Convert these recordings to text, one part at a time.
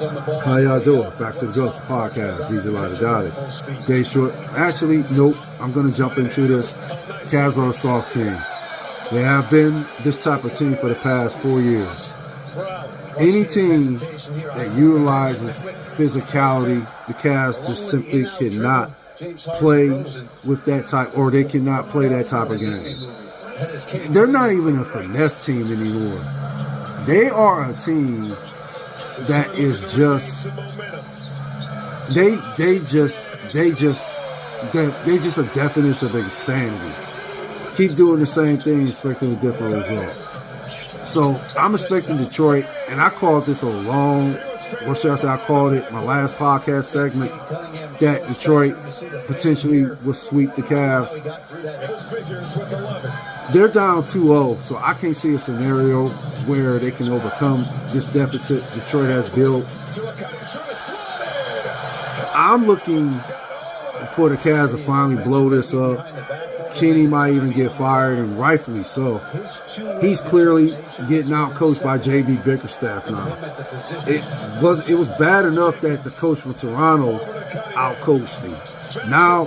How y'all doing? Facts and Ghosts podcast, DJ Laudy, Daudy. Day short. Actually, nope. I'm going to jump into this. Cavs are a soft team. They have been this type of team for the past 4 years. Any team that utilizes physicality, the Cavs just simply cannot play with that type, or they cannot play that type of game. They're not even a finesse team anymore. They are a team that is just they just a definition of insanity. Keep doing the same thing, expecting a different result. So I'm expecting Detroit, and I called this a long, what should I say? I called it my last podcast segment, that Detroit potentially will sweep the Cavs. They're down 2-0, so I can't see a scenario where they can overcome this deficit Detroit has built. I'm looking for the Cavs to finally blow this up. Kenny might even get fired, and rightfully so. He's clearly getting out-coached by J.B. Bickerstaff now. It was bad enough that the coach from Toronto out-coached him. Now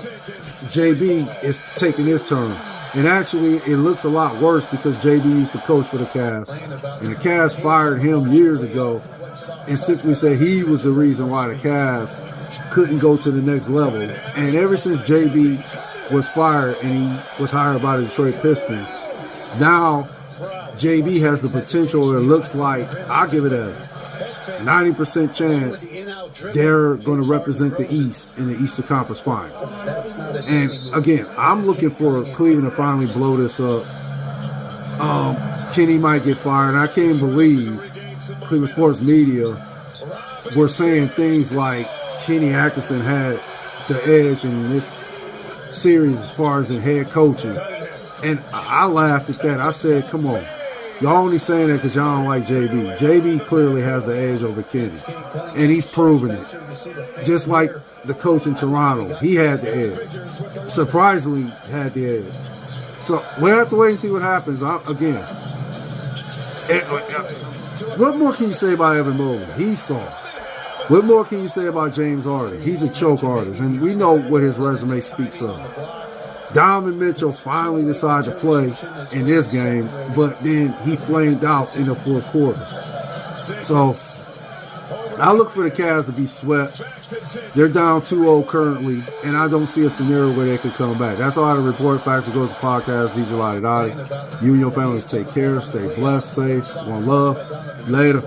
J.B. is taking his turn. And actually, it looks a lot worse because J.B. used to coach for the Cavs. And the Cavs fired him years ago and simply said he was the reason why the Cavs couldn't go to the next level. And ever since J.B. was fired and he was hired by the Detroit Pistons, now J.B. has the potential. It looks like, I'll give it a 90% chance they're going to represent the East in the Eastern Conference Finals. And again, I'm looking for Cleveland to finally blow this up. Kenny might get fired. And I can't believe Cleveland sports media were saying things like Kenny Atkinson had the edge in this series as far as in head coaching. And I laughed at that. I said, come on. Y'all only saying that because y'all don't like JB. JB clearly has the edge over Kenny. And he's proven it. Just like the coach in Toronto. He had the edge. Surprisingly had the edge. So we'll have to wait and see what happens. What more can you say about Evan Mobley? He's soft. What more can you say about James Harden? He's a choke artist. And we know what his resume speaks of. Donovan Mitchell finally decided to play in this game, but then he flamed out in the fourth quarter. So I look for the Cavs to be swept. They're down 2-0 currently, and I don't see a scenario where they could come back. That's all I have to report. Facts and Goes to podcast. DJ Laudy, Daudy. You and your families take care. Stay blessed, safe. One love. Later.